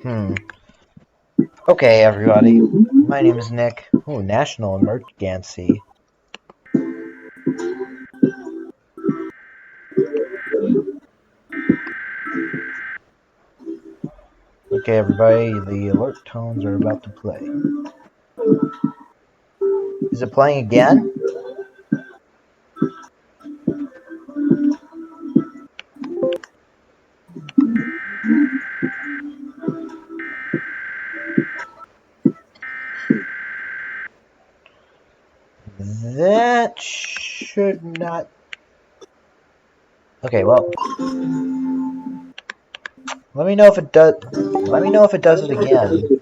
Okay, everybody. My name is Nick. Oh, National Emergency. Okay, everybody. The alert tones are about to play. Is it playing again? That should not. Okay, well, let me know if it does. Let me know if it does it again.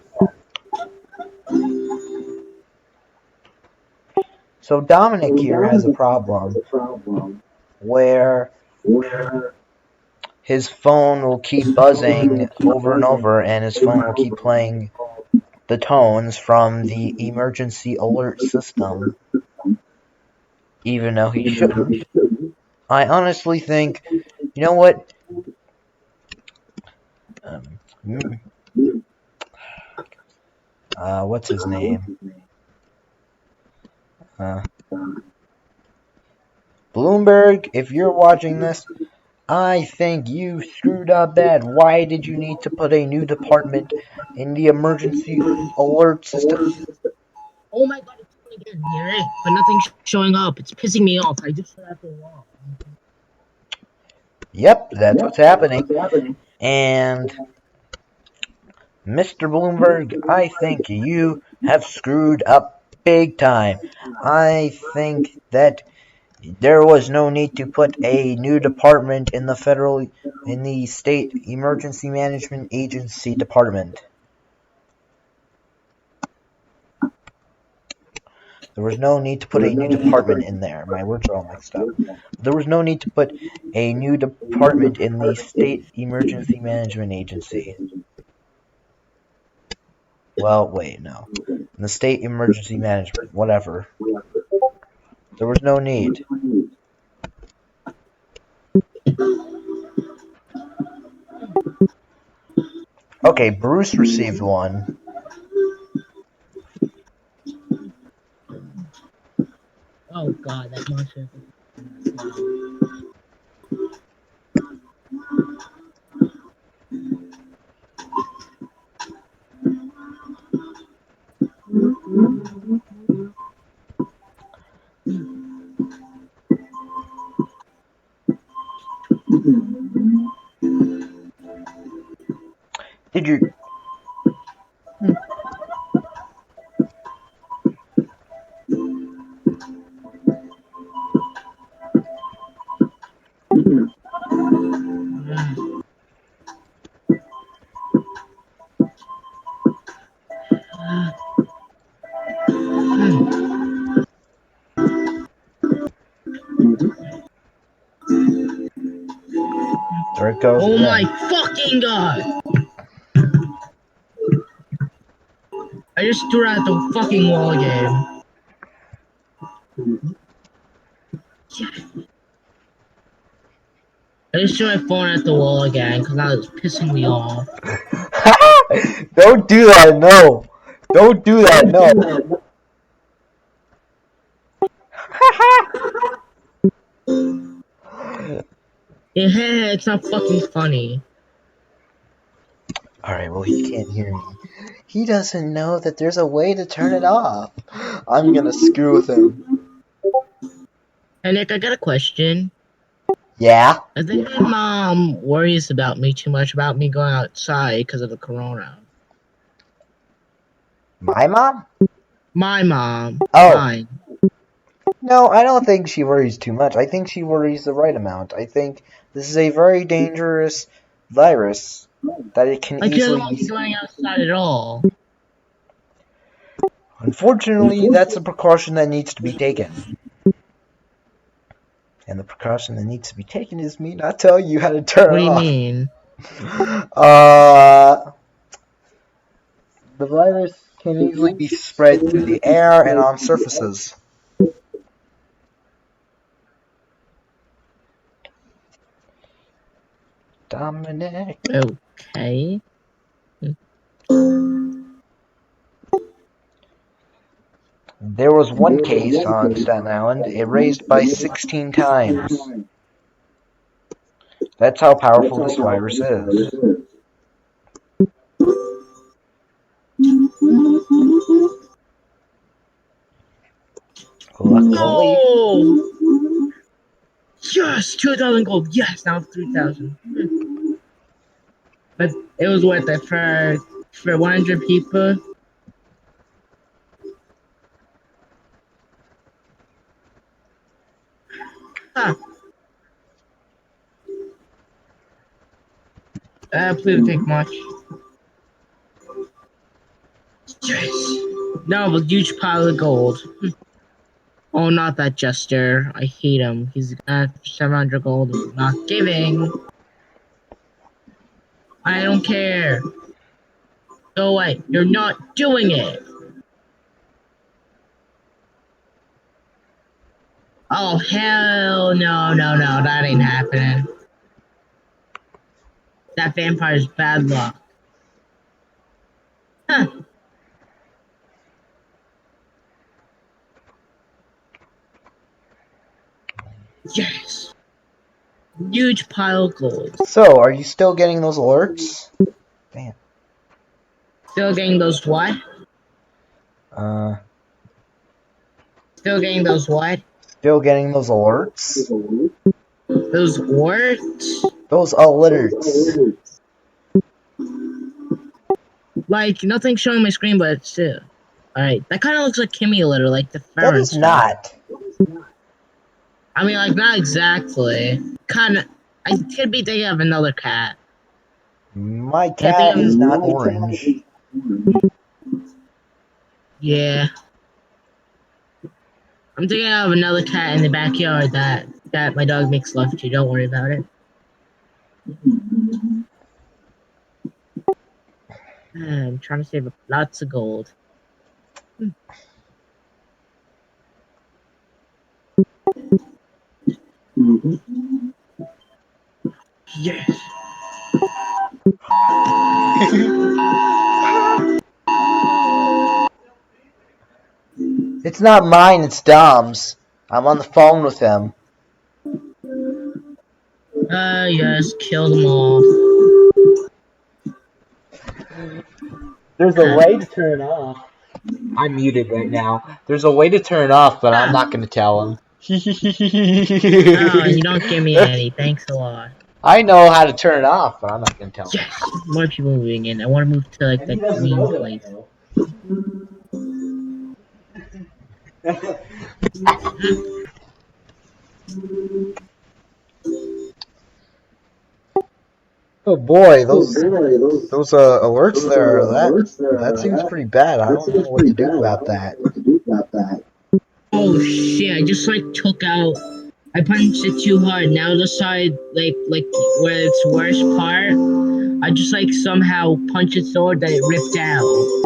So Dominic here has a problem where his phone will keep buzzing over and over, and his phone will keep playing the tones from the emergency alert system, even though he shouldn't. I honestly think, you know what? What's his name? Bloomberg, if you're watching this, I think you screwed up bad. Why did you need to put a new department in the emergency alert system? Oh my god, it's going again here, but nothing's showing up. It's pissing me off. I just shut out the wall. Yep, that's what's happening. And Mr. Bloomberg, I think you have screwed up big time. I think that there was no need to put a new department in the state emergency management agency department. There was no need to put a new department in there. My words are all mixed up. There was no need to put a new department in the state emergency management agency. Well, wait, no. In the state emergency management, whatever. There was no need. Okay, Bruce received one. Oh god, that monster. Did you... There it goes Oh again. my fucking god! I just threw out the fucking wall again. I just threw my phone at the wall again because that was pissing me off. Don't do that, no. Don't do that, no. Yeah, it's not fucking funny. Alright, well, he can't hear me. He doesn't know that there's a way to turn it off. I'm gonna screw with him. Hey Nick, I got a question. Yeah? I think my mom worries about me too much about me going outside because of the corona. My mom? My mom. Oh. Mine. No, I don't think she worries too much. I think she worries the right amount. I think this is a very dangerous virus that it can Like, she doesn't easily want be... me going outside at all. Unfortunately, that's a precaution that needs to be taken. And the precaution that needs to be taken is me not telling you how to turn What it do you off. mean? The virus can easily be spread through the air and on surfaces. Dominic. Okay. There was one case on Staten Island. It raised by 16 times. That's how powerful this virus is. Luckily, No! Yes, 2,000 gold. Yes, now 3,000. But it was worth it for 100 people. Huh. Please take much. Yes. No, a huge pile of gold. Oh, not that jester. I hate him. He's got 700 gold. Not giving. I don't care. Go away. You're not doing it. Oh, hell no, no, no. That ain't happening. That vampire's bad luck. Huh. Yes. Huge pile of gold. so are you still getting those alerts? Damn. Still getting those what? Still getting those what? Still getting those alerts? Those words? Those alerts. Like, nothing's showing my screen, but still. Alright, that kind of looks like Kimmy Litter, like the That Farron is stuff. not. I mean, like, not exactly. Kind of. I could be thinking of another cat. My cat is not orange. Yeah. I'm thinking of another cat in the backyard that my dog makes love to. Don't worry about it. I'm trying to save up lots of gold. Yes. It's not mine, it's Dom's. I'm on the phone with him. Yes, kill them all. There's a way to turn off. I'm muted right now. There's a way to turn off, but I'm not going to tell him. Oh, and you don't give me any. Thanks a lot. I know how to turn it off, but I'm not going to tell him. Yes, more people moving in. I want to move to like the green place. Oh boy, those alerts there. That seems pretty bad. I don't know what to do about that. Oh shit! I just like took out. I punched it too hard. Now the side, like where it's worst part, I just like somehow punched it so hard that it ripped out.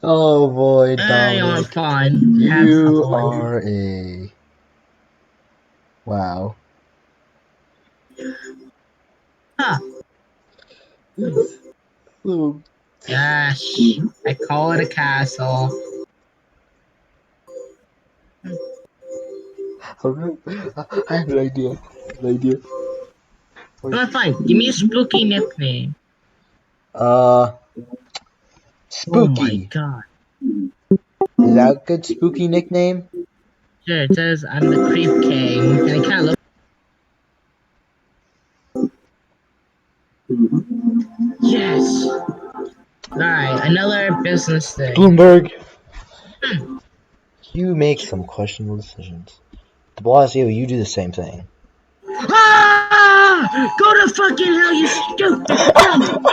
Oh boy, You're Dominic, fine. you are a wow. Huh. Gosh, I call it a castle. I have an idea. Well, fine. Give me a spooky nickname. Spooky. Oh my god. Is that a good spooky nickname? Sure, it says I'm the Creep King, and it kind of looks. Yes. Alright, another business thing. Bloomberg. You make some questionable decisions. De Blasio, you do the same thing. Ah! Go to fucking hell, you stupid dumb!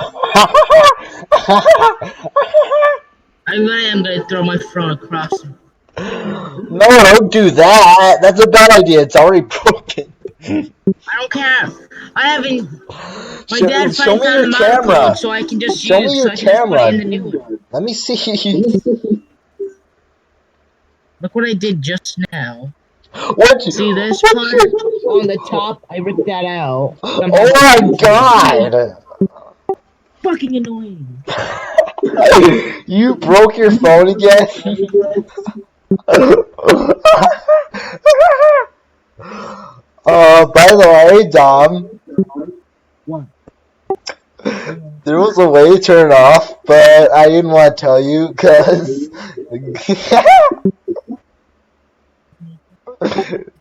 I really am gonna throw my phone across him. No, don't do that. That's a bad idea. It's already broken. I don't care. I haven't. My Show, dad show finally me found your the camera. model code, so I can just show use. me your So I can just put camera. it in the new one. Let me see. Look what I did just now. What you? See this What part on the you? top? I ripped that out somehow Oh by my punching it. See? god! Fucking annoying. You broke your phone again? By the way, Dom, What? there was a way to turn it off, but I didn't want to tell you because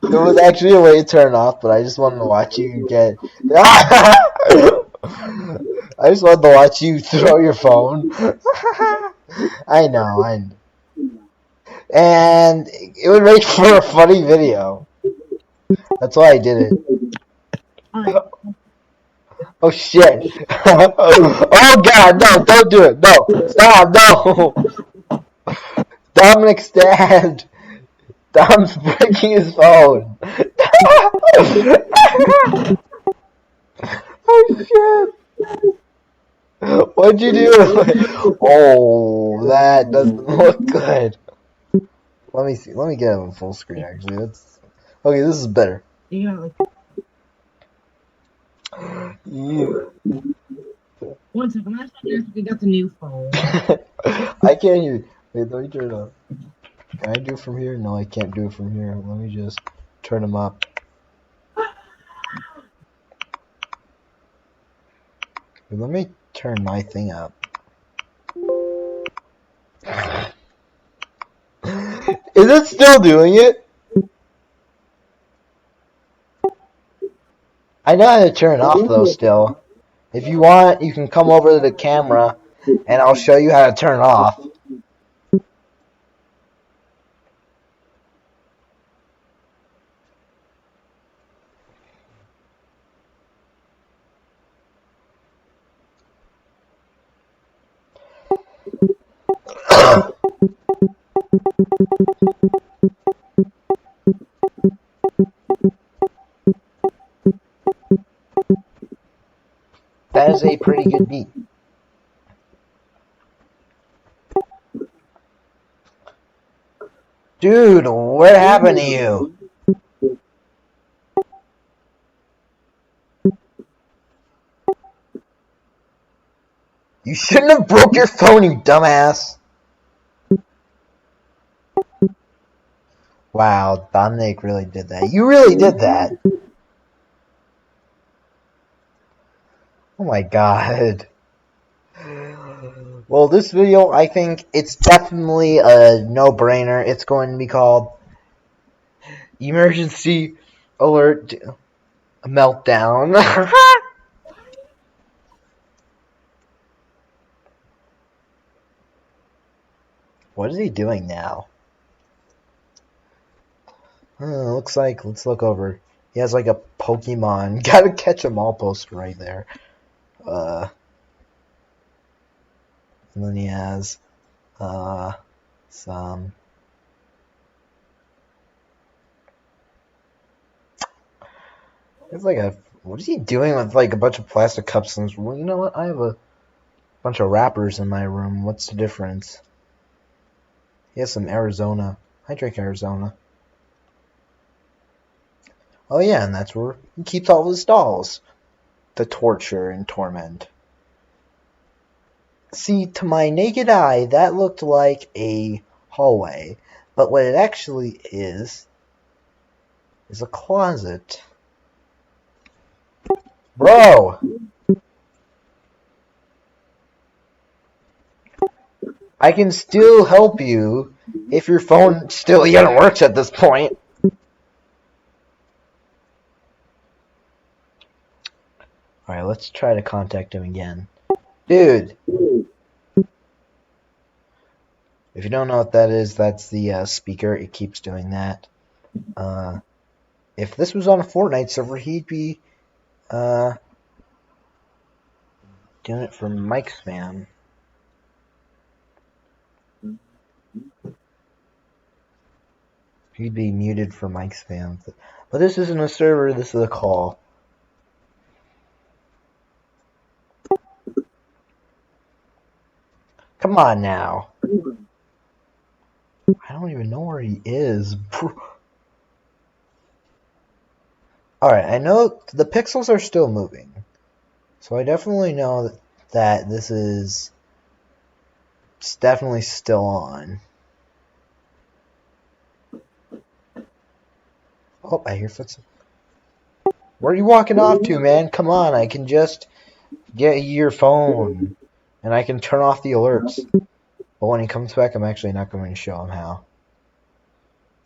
there was actually a way to turn it off, but I just wanted to watch you get. I just wanted to watch you throw your phone. I know, and it would make for a funny video. That's why I did it. Alright. Oh shit! Oh god, no! Don't do it! No! Stop! No! Dominic's dead. Dom's breaking his phone. Oh shit! What'd you do? Oh, that doesn't look good. Let me see. Let me get it on full screen. Actually, that's okay. This is better. You got like You. one second. I'm actually gonna we got the new phone. I can't hear. Wait, let me turn it up. Can I do it from here? No, I can't do it from here. Let me just turn them up. Let me turn my thing up. Is it still doing it? I know how to turn it off though still. If you want, you can come over to the camera and I'll show you how to turn it off. That is a pretty good beat. Dude, what happened to you? You shouldn't have broke your phone, you dumbass. Wow, Dominic really did that. You really did that. Oh my god. Well, this video, I think it's definitely a no-brainer. It's going to be called Emergency Alert Meltdown. What is he doing now? Looks like, let's look over. He has like a Pokemon. Gotta catch 'em all poster right there. And then he has, some. It's like a. What is he doing with like a bunch of plastic cups? And well, you know what? I have a bunch of wrappers in my room. What's the difference? He has some Arizona. I drink Arizona. Oh yeah, and that's where he keeps all his dolls to torture and torment. See, to my naked eye, that looked like a hallway, but what it actually is a closet. Bro! I can still help you if your phone still even works at this point. Alright, let's try to contact him again. Dude! If you don't know what that is, that's the speaker. It keeps doing that. If this was on a Fortnite server, he'd be doing it for mic spam. He'd be muted for mic spam. But this isn't a server, this is a call. Come on now. I don't even know where he is. Alright, I know the pixels are still moving. So I definitely know that this is definitely still on. Oh, I hear footsteps. Where are you walking off to, man? Come on, I can just get your phone. And I can turn off the alerts. But when he comes back, I'm actually not going to show him how.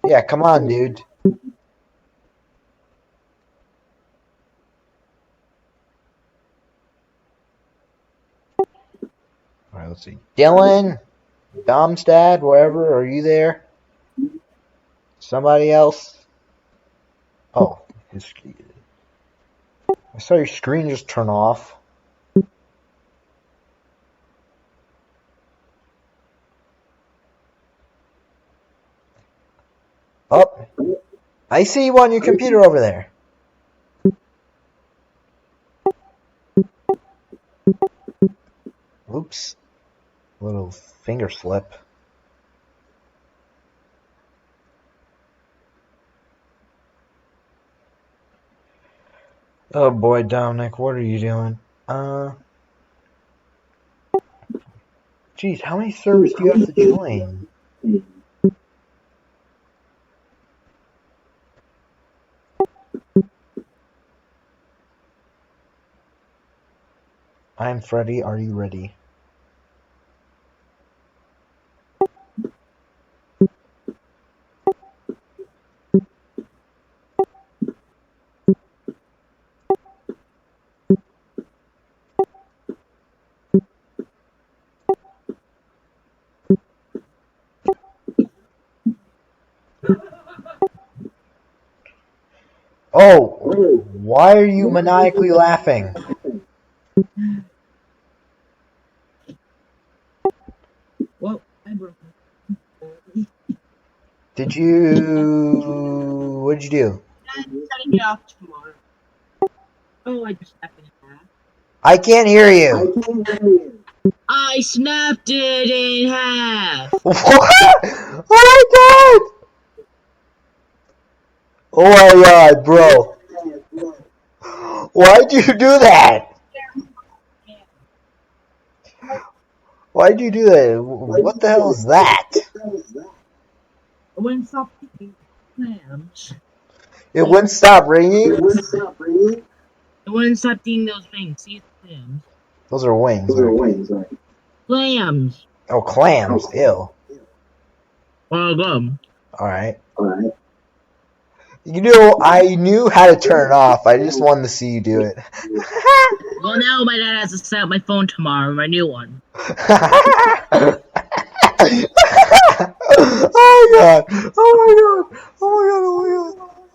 Yeah, come on, dude. Alright, let's see. Dylan? Domstad? Wherever? Are you there? Somebody else? Oh. I saw your screen just turn off. Oh. I see you on your computer over there. Oops. Little finger slip. Oh boy, Dominic, what are you doing? Geez, how many servers do you have to join? I'm Freddy, are you ready? Oh, why are you maniacally laughing? Well, I broke it. Did you... What did you do? I'm cutting it off tomorrow. Oh, I just snapped it in half. I can't hear you. I snapped it in half. What? Oh my god! Oh my god, bro. Why'd you do that? Why'd you do that? What the hell is that? I wouldn't stop eating clams. It wouldn't stop ringing? I wouldn't stop eating those things. See, clams. Those are wings, right? Clams. Oh, clams. Ew. Gum. Alright. You know, I knew how to turn it off. I just wanted to see you do it. Well, now my dad has to set up my phone tomorrow, my new one. Oh my god! Oh my god! Oh my god! Oh my god!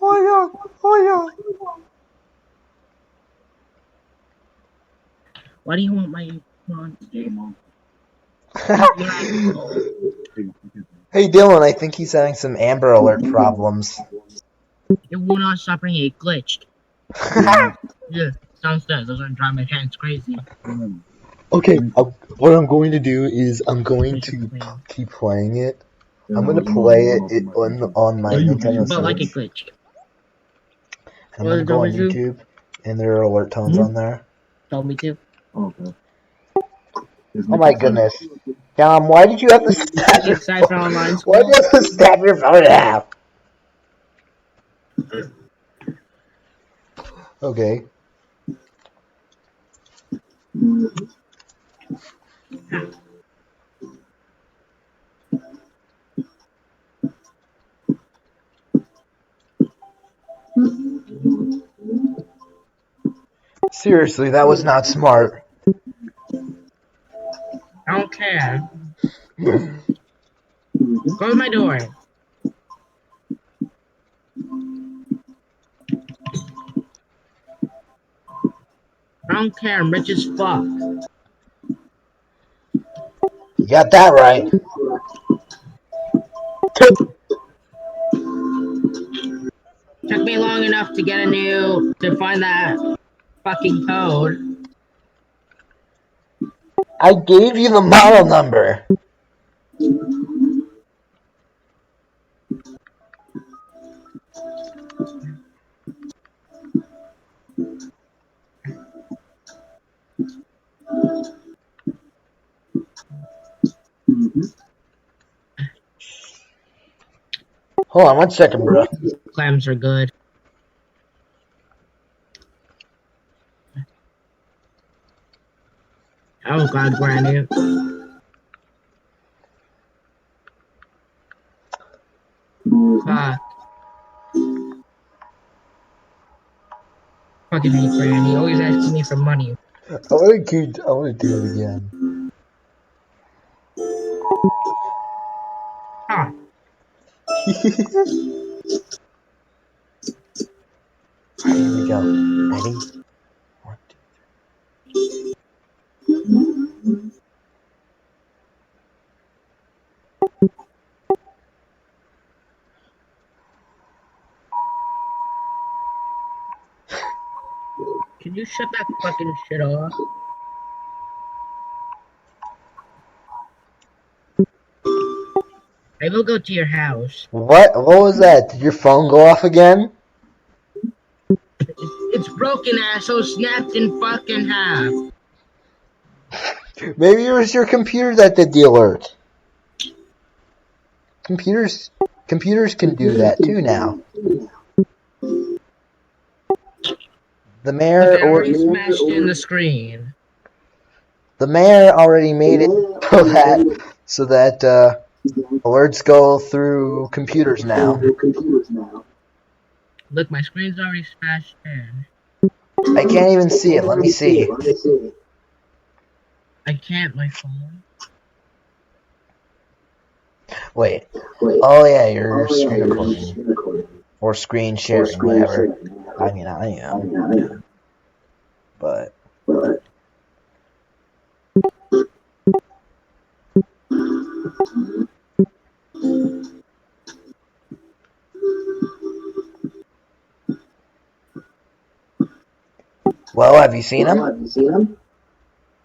Oh my god! Oh my god! Why do you want my phone today, Mom? Hey Dylan, I think he's having some Amber Alert problems. It will not stop ringing. It glitched. Yeah, downstairs. Those are driving my parents crazy. Okay, what I'm going to do is I'm going to keep playing it. I'm going to play it on my Nintendo But like it Switch. glitched. I'm going to go on YouTube, and there are alert tones on there. Told me to. Oh my goodness. Dom, why did you have to snap your Excited for online phone? Why did you have to snap your phone in half? Okay. Seriously, that was not smart. I don't care. Close my door. I don't care. I'm rich as fuck. You got that right. Took me long enough to get to find that fucking code. I gave you the model number. Hold on 1 second, bro. Clams are good. Oh god, Granny. Fuck. Fucking hate Granny. Always asking me for money. I want to do it again. Ah. Alright, here we go. Ready? 1, 2. Can you shut that fucking shit off? I will go to your house. What was that? Did your phone go off again? It's broken, asshole. Snapped in fucking half. Maybe it was your computer that did the alert. Computers can do that too now. The Look, mayor I already smashed in the screen. already made it so that alerts go through computers now. Look, my screen's already smashed in. I can't even see it. Let me see. I can't, my phone. Wait. Oh yeah, your screen recording or screen sharing, whatever. I mean, I am, but well, have you seen him?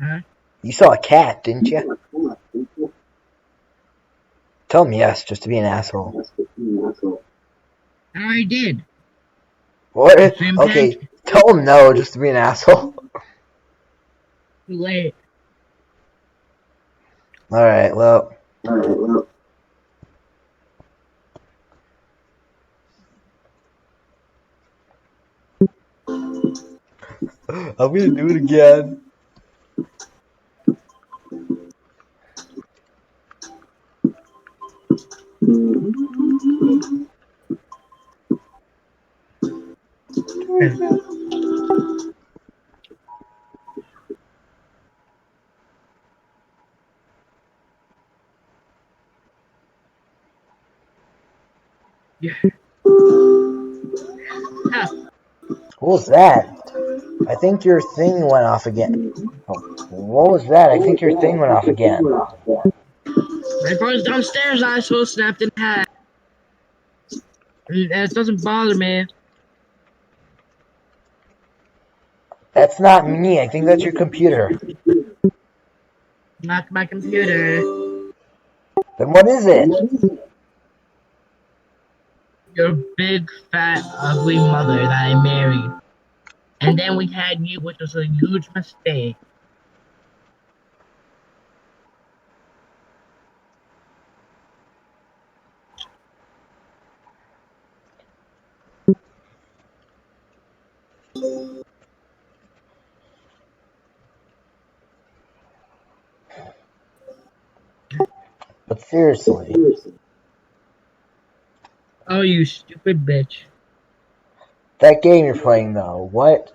Huh? You saw a cat, didn't you? Tell him yes, just to be an asshole. I already did. What? Stream Okay, tank. tell him no, just to be an asshole. Too late. All right, well. I'm gonna do it again. Yeah. Ah. What was that? I think your thing went off again. Oh, what was that? I think your thing went off again. My phone's downstairs, asshole. Snapped in half. And it doesn't bother me. That's not me. I think that's your computer. Not my computer. Then what is it? Your big, fat, ugly mother that I married. And then we had you, which was a huge mistake. But seriously, Oh, you stupid bitch. that game you're playing though, what?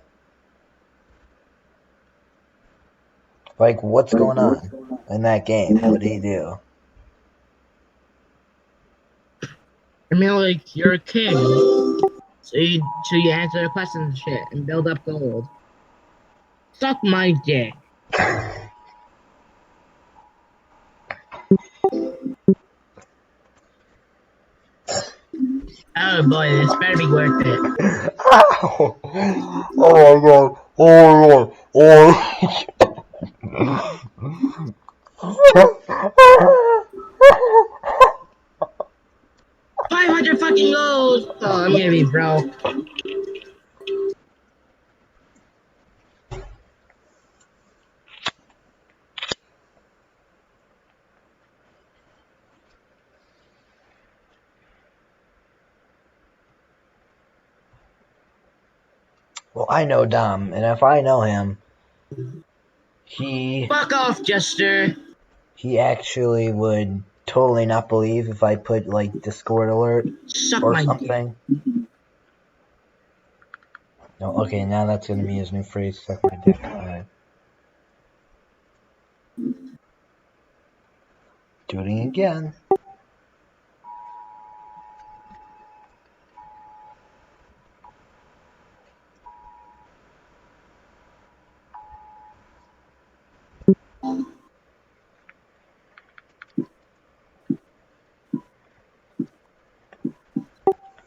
Like, what's going on in that game? What do you do? I mean, like, you're a king. So you answer the questions and shit and build up gold. Suck my dick. Oh boy, this better be worth it. Ow! Oh my god! Oh my god! 500 fucking gold! Oh, I'm gonna be broke. Well, I know Dom, and if I know him, he Fuck off, Jester. he actually would totally not believe if I put like Discord alert Suck or my dick. something. No, okay, now that's gonna be his new phrase. Suck my dick. Alright. Doing it again.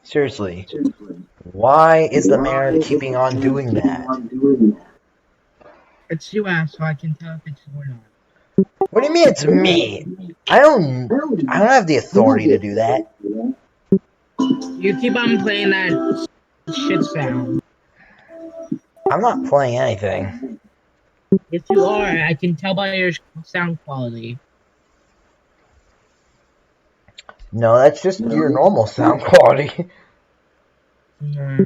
Seriously, why is the mayor keeping on doing that? It's you, ass, so I can tell if it's you or not. What do you mean it's me? I don't have the authority to do that. You keep on playing that shit sound. I'm not playing anything. Yes, you are. I can tell by your sound quality. No, that's just your normal sound quality. Yeah.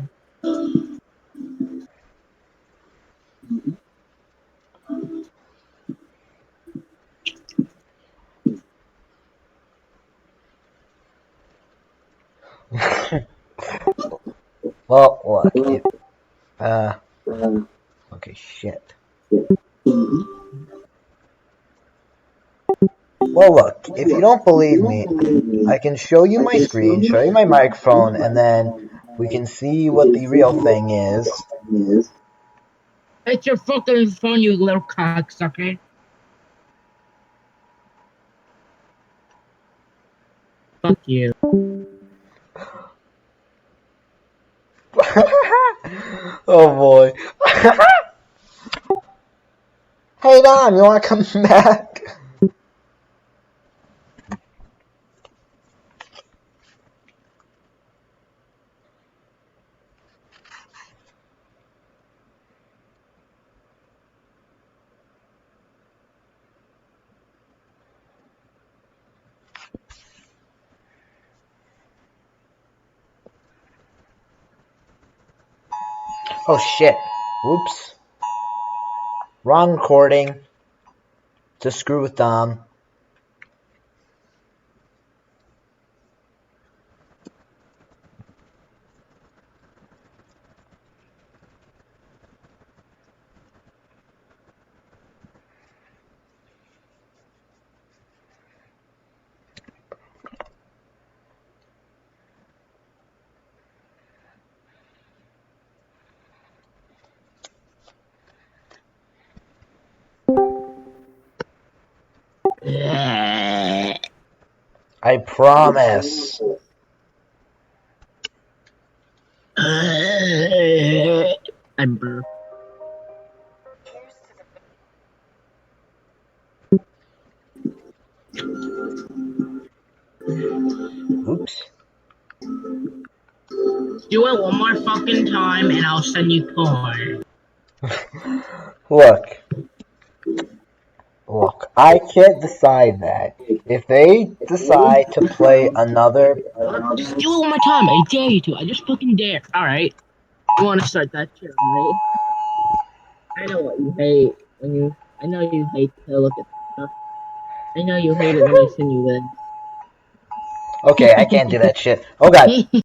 Well, look, okay, shit. Well, look, if you don't believe me, I can show you my screen, show you my microphone, and then we can see what the real thing is. It's your fucking phone, you little cocksucker. Fuck you. Oh boy. Hey Dom, you wanna come back? Oh shit. Whoops. Wrong recording. To screw with Dom. I promise. I'm burp. Oops. Do it one more fucking time and I'll send you porn. Look. Look, I can't decide that. If they decide to play another... Just do it one more time. I dare you to. I just fucking dare. Alright. You wanna start that shit, right? I know what you hate when you. I know you hate to look at stuff. I know you hate it when I send you Okay, I can't do that shit. Oh god. this.